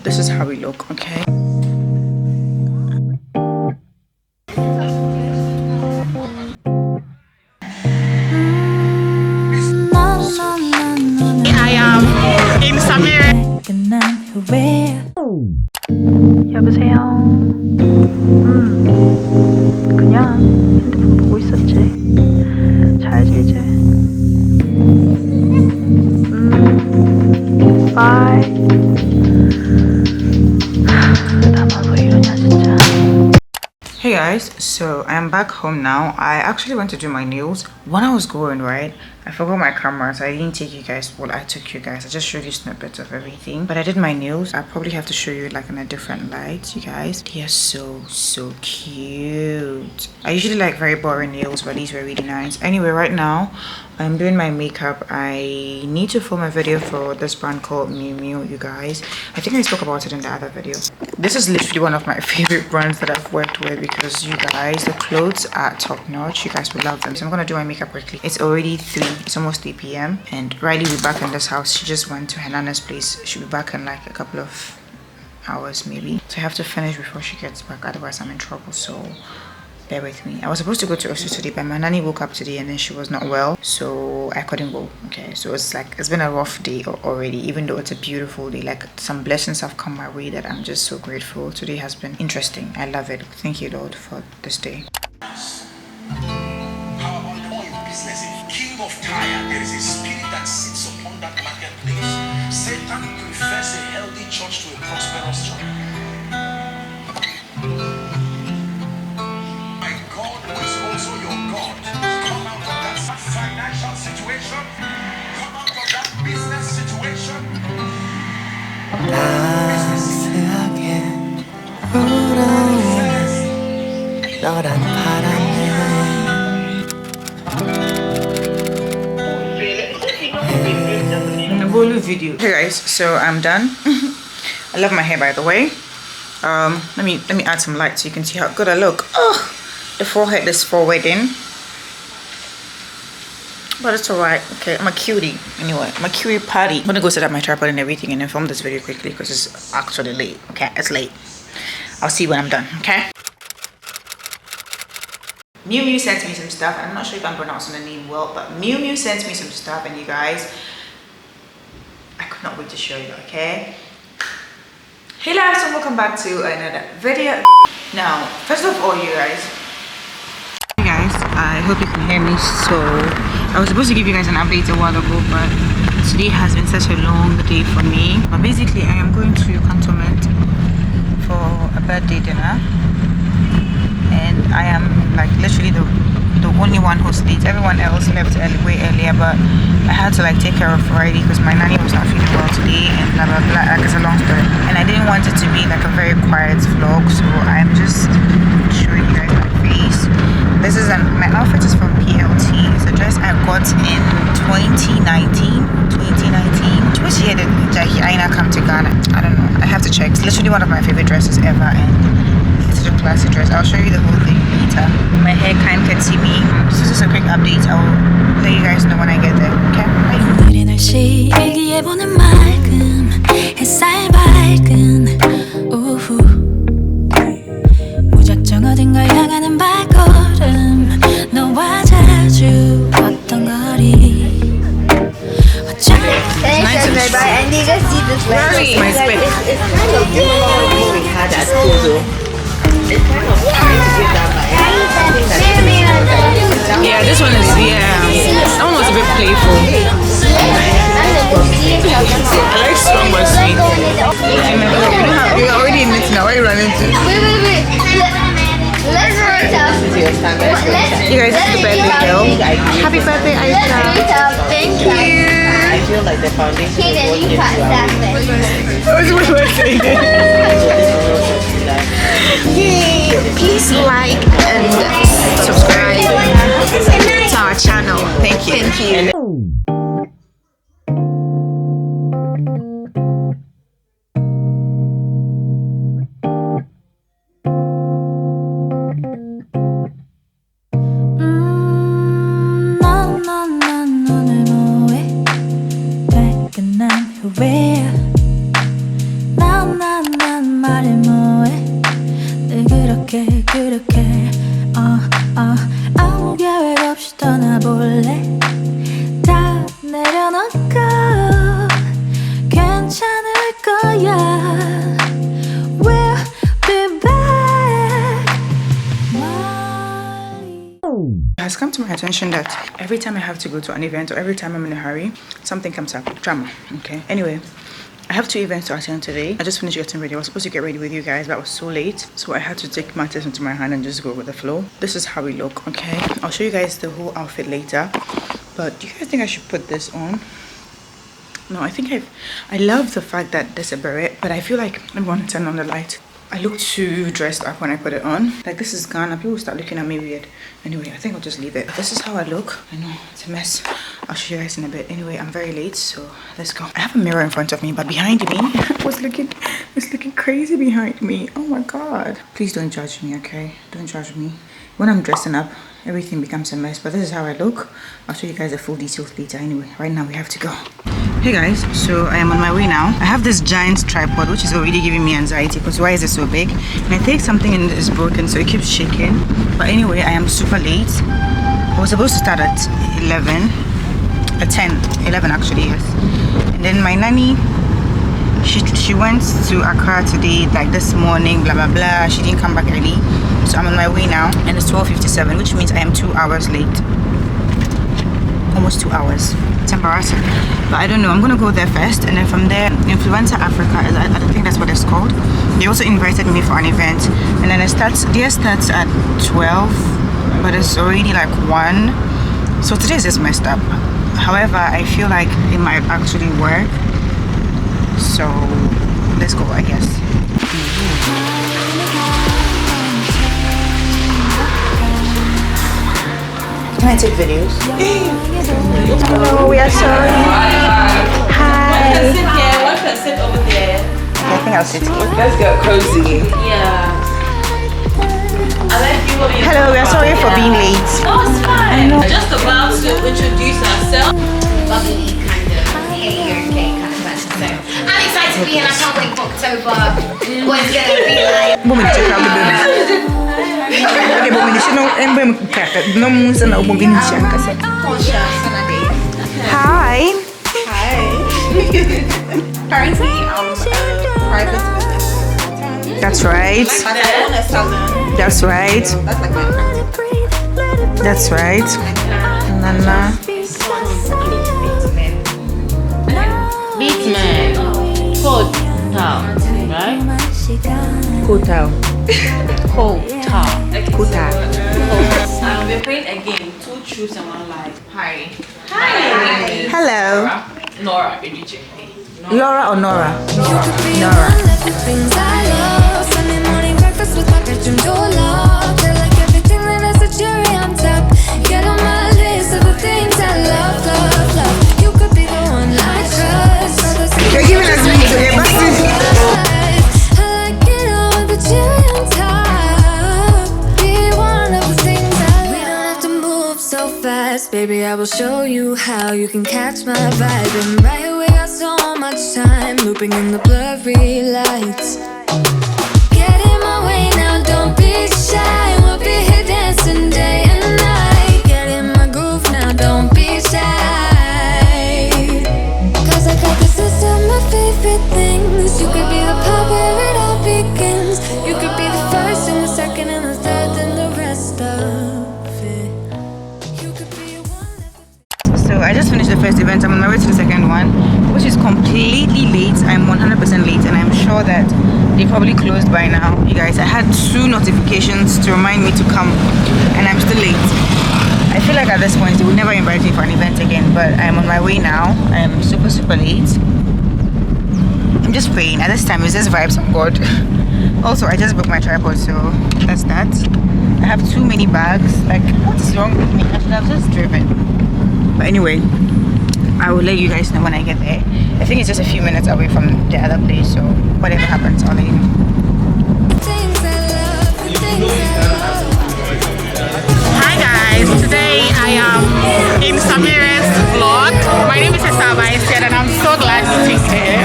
this is how we look, okay? I am in Samira. 여보세요. 그냥 핸드폰 보고 있었지. 잘 지지. 바이. 나만 왜 이러냐 진짜. Hey guys, so I'm back home now. I actually went to do my nails. When I was going, right, I forgot my camera, so I didn't take you guys. Well, I took you guys. I just showed you snippets of everything. But I did my nails. I probably have to show you like in a different light, you guys. They are so cute. I usually like very boring nails, but these were really nice. Anyway, right now I'm doing my makeup. I need to film a video for this brand called Miu Miu, you guys. I think I spoke about it in the other video. This is literally one of my favorite brands that I've worked with because you guys, the clothes are top notch. You guys will love them. So I'm gonna do my makeup quickly. It's already 3, it's almost 3 p.m. and Riley will be back in this house. She just went to her nana's place. She'll be back in like a couple of hours maybe. So I have to finish before she gets back, otherwise I'm in trouble. So bear with me. I was supposed to go to Osu today, but my nanny woke up today and then she was not well, so I couldn't go. Okay, so it's been a rough day already, even though it's a beautiful day. Like, some blessings have come my way that I'm just so grateful. Today has been interesting. I love it. Thank you, Lord, for this day. King of Tyre, there is a spirit that sits upon that marketplace. Satan prefers a healthy church to a prosperous church. Financial situation, come out of that business situation. Video. Hey guys, so I'm done. I love my hair, by the way. Let me add some light so you can see how good I look. Oh, the forehead is forwarding. But it's alright. Okay, I'm a cutie. Anyway, I'm a cutie patty. I'm gonna go set up my tripod and everything and then film this video quickly because it's actually late. Okay, it's late. I'll see you when I'm done, okay? Miu Miu sent me some stuff. I'm not sure if I'm pronouncing the name well, but Miu Miu sent me some stuff and you guys, I could not wait to show you, okay? Hey loves, and welcome back to another video. Now, first of all, you guys, I hope you can hear me. So I was supposed to give you guys an update a while ago, but today has been such a long day for me. But basically I am going to Cantonment for a birthday dinner and I am like literally the only one who stayed. Everyone else left way earlier, but I had to like take care of Friday because my nanny was not feeling well today and blah blah blah. Like, it's a long story and I didn't want it to be like a very quiet vlog, so I'm just showing you guys my face. This is my outfit is from PLT. It's a dress I got in 2019. Which year did Jackie Aina come to Ghana? I don't know. I have to check. It's literally one of my favorite dresses ever and it's such a classic dress. I'll show you the whole thing later. My hair kind can see me. This is just a quick update. I'll let you guys know when I get there. Okay? Bye. 어딘가 향하는 발걸음 너와 자주 걷던 거리 And you just see this Where is my space? It's kind of similar to what we had at Kuzo. It's kind of trying to give that vibe. Yeah, this one is, that one was a bit playful. I like strong but sweet. You're already in it now. Where are you running to? Wait. Let's write up. You guys, this is the birthday girl. Happy birthday, Aisha. Thank you. I feel like the foundation is what gives you What's my birthday? Yay! Please like and subscribe to our channel. Thank you. Thank you. 난 그렇게 아무 계획 없이 떠나볼래 다 내려놓고 괜찮을 거야 We'll be back It has come to my attention that every time I have to go to an event or every time I'm in a hurry, something comes up. Drama. Okay. Anyway, I have 2 events to attend today. I just finished getting ready. I was supposed to get ready with you guys, but I was so late. So I had to take matters into my hand and just go with the flow. This is how we look, okay? I'll show you guys the whole outfit later. But do you guys think I should put this on? No, I think I love the fact that there's a beret, but I feel like I'm going to turn on the light. I look too dressed up when I put it on. Like, this is gone and people start looking at me weird. Anyway, I think I'll just leave it. This is how I look. I know, it's a mess. I'll show you guys in a bit. Anyway, I'm very late, so let's go. I have a mirror in front of me, but behind me, it's looking crazy behind me. Oh my God. Please don't judge me, okay? Don't judge me. When I'm dressing up, everything becomes a mess, but this is how I look. I'll show you guys the full details later. Anyway, right now we have to go. Hey guys, so I am on my way now. I have this giant tripod which is already giving me anxiety because why is it so big? And I think something in it is broken, so it keeps shaking. But anyway, I am super late. I was supposed to start at 11 actually, yes. And then my nanny, she went to Accra today, like this morning, blah blah blah. She didn't come back early, so I'm on my way now, and it's 12:57, which means I am 2 hours late. Almost 2 hours. It's embarrassing, but I don't know. I'm gonna go there first, and then from there, Influencer Africa, I think that's what it's called. They also invited me for an event, and then theirs starts at 12, but it's already like 1. So today is just messed up. However, I feel like it might actually work. So let's go, I guess. Can I take videos? Hello, we are sorry. Hi. Sit here. One can sit over there. I think I'll sit here. Let's get cozy. Yeah. I like you. Hello, we are sorry for being late. Oh, it's fine. Just about to introduce ourselves. Bubbly kind of hair cake kind of person. So I'm excited to be here. I can't wait for October. What it's gonna be like. Woman, check out the baby. Okay, but when you know, no moons and no moving. Hi. Currently, I'm a private business. That's right. But I own a salon. That's right. That's like my That's right. Nana. Beatman. Hotel. Right? Hotel. Hotel. Hotel. We're playing a game. 2 truths and 1 lie. Hi. Hello. Nora, did you check me? Laura or Nora? Nora. Things I love. Sunday morning breakfast with my bedroom door locked. I like everything that has a cherry on top. Get on my list of the things I love, love, love. You could be the one I trust. You're giving us me to your I like it all with the cherry on top. Be one of the things I love. We don't have to move so fast, baby. I will show you how you can catch my vibe. And right away, got so much time looping in the blurry lights. Get in my way now, don't be shy. We'll be here dancing day and night. Get in my groove now, don't be shy. Cause I got this list of my favorite things. You could be the part where it all begins. You could be the first and the second and the third and the rest of it. You could be one. So I just finished the first event. I'm on my way to the second one, which is completely late. I'm 100% late, and I'm sure that they probably closed by now. You guys, I had 2 notifications to remind me to come, and I'm still late. I feel like at this point they would never invite me for an event again, but I'm on my way now. I'm super late. I'm just praying. At this time, it's just vibes from God. Also, I just booked my tripod, so that's that. I have too many bags. Like, what is wrong with me? I should have just driven. But anyway, I will let you guys know when I get there. I think it's just a few minutes away from the other place, so whatever happens, I'll let you know. Hi guys, today I am in Samira's vlog. My name is and I'm so glad to see her.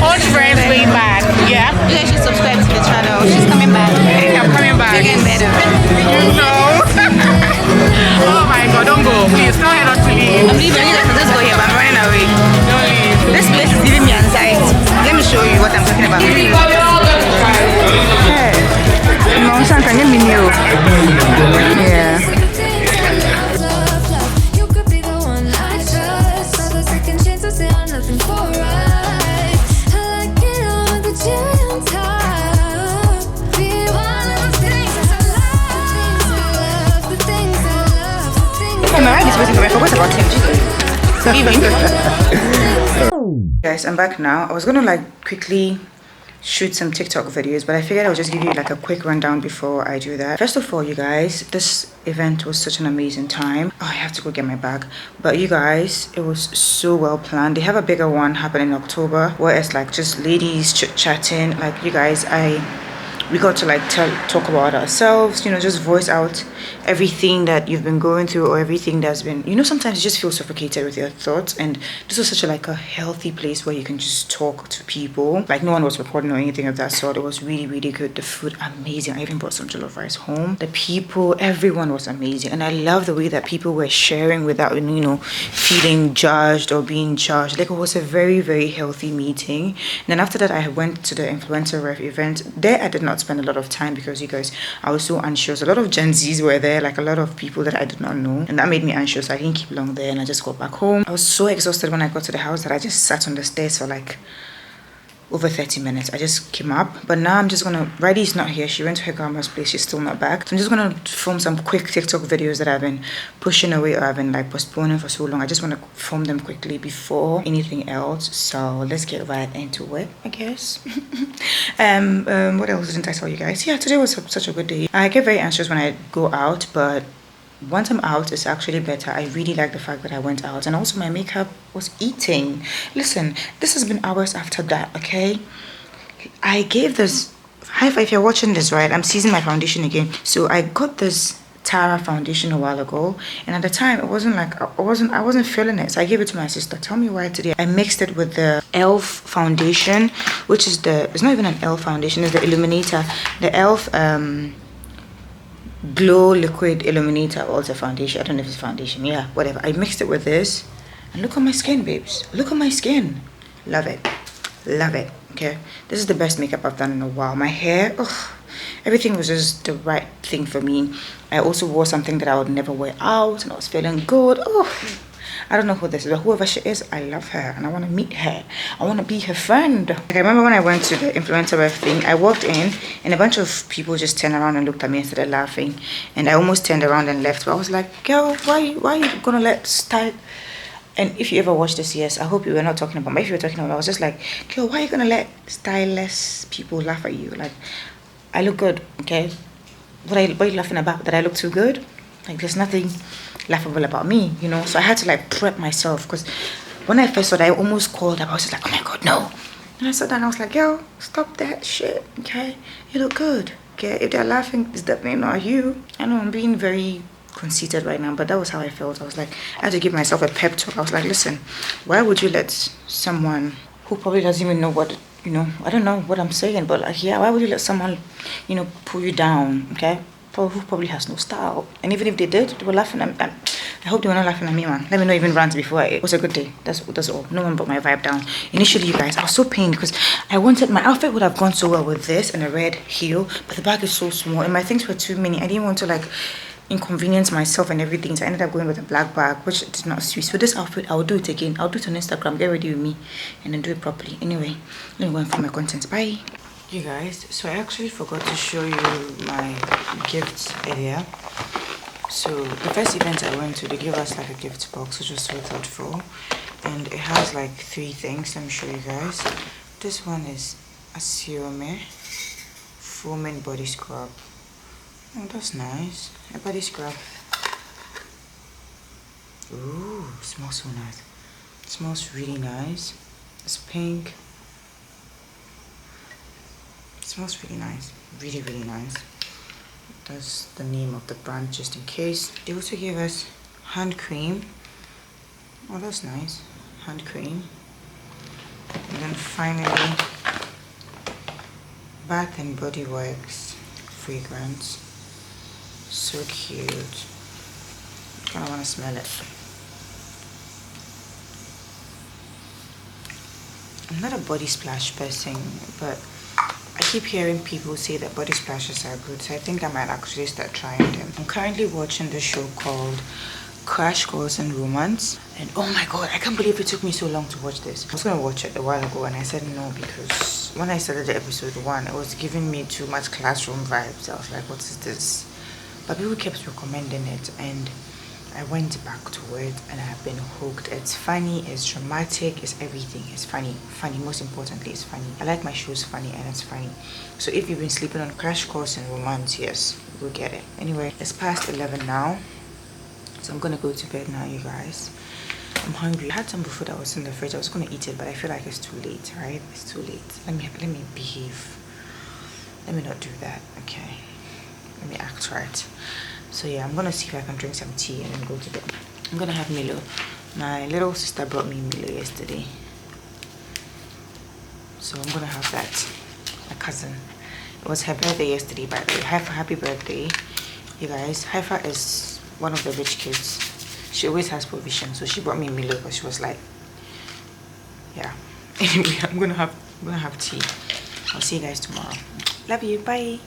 Old friends way back, yeah? Yeah, she subscribed to the channel. She's coming back. I'm coming back. leave you. I can just go here, but I'm running away. This place is giving me anxiety. Let me show you what I'm talking about. Hey, Mom, can you me new? Yeah. You could be the one I trust. Other second chances, they are nothing for right. I like it all with the cherry on top. Be one of the things I love. The things I love. The things I love. Hey, my ride is waiting for me. I forgot about him. Guys, I'm back now. I was gonna like quickly shoot some TikTok videos, but I figured I'll just give you like a quick rundown before I do that. First of all, you guys, this event was such an amazing time. Oh, I have to go get my bag. But you guys, it was so well planned. They have a bigger one happening in October where it's like just ladies chit-chatting. Like, you guys, we got to like talk about ourselves, you know, just voice out everything that you've been going through, or everything that's been, you know, sometimes you just feel suffocated with your thoughts, and this was such a like a healthy place where you can just talk to people. Like, no one was recording or anything of that sort. It was really, really good. The food, amazing. I even brought some jollof rice home. The people, everyone was amazing, and I love the way that people were sharing without, you know, feeling judged or being judged. Like, it was a very, very healthy meeting. And then after that, I went to the influencer ref event. There I did not spend a lot of time because, you guys, I was so anxious. A lot of Gen Zs were there, like a lot of people that I did not know, and that made me anxious. I didn't keep long there, and I just got back home. I was so exhausted when I got to the house that I just sat on the stairs for like over 30 minutes. I just came up, but now I'm just gonna, Riley's not here. She went to her grandma's place. She's still not back. So I'm just gonna film some quick TikTok videos that I've been pushing away, or I've been like postponing for so long. I just want to film them quickly before anything else. So let's get right into it, I guess. What else didn't I tell you guys? Yeah, today was such a good day. I get very anxious when I go out, but once I'm out, it's actually better. I really like the fact that I went out, and also my makeup was eating. Listen, this has been hours after that, okay? I gave this, if you're watching this, right, I'm seasoning my foundation again. So I got this Tara foundation a while ago, and at the time it wasn't like I wasn't feeling it, so I gave it to my sister. Tell me why today. I mixed it with the ELF foundation, which is it's not even an ELF foundation, it's the illuminator, the ELF glow liquid illuminator, also foundation. I don't know if it's foundation, yeah, whatever. I mixed it with this, and look at my skin, babes. Look at my skin. Love it, love it. Okay, this is the best makeup I've done in a while. My hair, everything was just the right thing for me. I also wore something that I would never wear out, and I was feeling good. I don't know who this is, but whoever she is, I love her, and I want to meet her. I want to be her friend. Like, I remember when I went to the influencer ref thing, I walked in, and a bunch of people just turned around and looked at me and started laughing, and I almost turned around and left. But I was like, girl, why are you gonna let style? And if you ever watch this, yes, I hope you were not talking about, but if you were talking about, I was just like, girl, why are you gonna let styleless people laugh at you? Like, I look good, okay? What are you laughing about? That I look too good? Like, there's nothing laughable about me, you know? So I had to like prep myself, because when I first saw that, I almost called up. I was just like, oh my god, no. And I sat down, I was like, yo, stop that shit, okay? You look good, okay? If they're laughing, it's definitely not you. I know I'm being very conceited right now, but that was how I felt. I was like, I had to give myself a pep talk. I was like, listen, why would you let someone who probably doesn't even know what, you know, I don't know what I'm saying, but like, yeah, why would you let someone, you know, pull you down, okay? Who probably has no style. And even if they did, they were laughing at me. I hope they were not laughing at me, man. Let me not even rant before. It was a good day. That's all. No one brought my vibe down. Initially, you guys, I was so pained because I wanted, my outfit would have gone so well with this and a red heel, but the bag is so small and my things were too many. I didn't want to like inconvenience myself and everything, so I ended up going with a black bag, which did not suit. So this outfit, I'll do it again. I'll do it on Instagram, get ready with me, and then do it properly. Anyway, let me go and film my content. Bye. You guys, so I actually forgot to show you my gifts earlier. So the first event I went to, they gave us like a gift box, which was so thoughtful, and it has like 3 things. Let me show you guys. This one is a Siome foaming body scrub. Oh, that's nice. A body scrub. Ooh, smells so nice. It smells really nice. It's pink. It smells really nice. Really, really nice. That's the name of the brand, just in case. They also gave us hand cream. Oh, that's nice. Hand cream. And then finally, Bath and Body Works fragrance. So cute. I kind of want to smell it. I'm not a body splash person, but I keep hearing people say that body splashes are good, so I think I might actually start trying them. I'm currently watching the show called Crash Course in Romance, and oh my god, I can't believe it took me so long to watch this. I was gonna watch it a while ago and I said no, because when I started the episode 1, it was giving me too much classroom vibes. I was like, what is this? But people kept recommending it and I went back to it and I've been hooked. It's funny, it's dramatic, it's everything. It's funny, most importantly, it's funny. I like my shows funny and it's funny. So if you've been sleeping on Crash Course in Romance, yes, we'll get it. Anyway, it's past 11 now, so I'm gonna go to bed now, you guys. I'm hungry. I had some food that was in the fridge. I was gonna eat it, but I feel like it's too late, right? It's too late. Let me behave. Let me not do that, okay? Let me act right. So yeah, I'm gonna see if I can drink some tea and then go to bed. I'm gonna have Milo. My little sister brought me Milo yesterday, so I'm gonna have that. My cousin. It was her birthday yesterday, by the way. Happy birthday, you guys. Haifa is one of the rich kids. She always has provision, so she brought me Milo because she was like, yeah. Anyway, I'm gonna have tea. I'll see you guys tomorrow. Love you. Bye.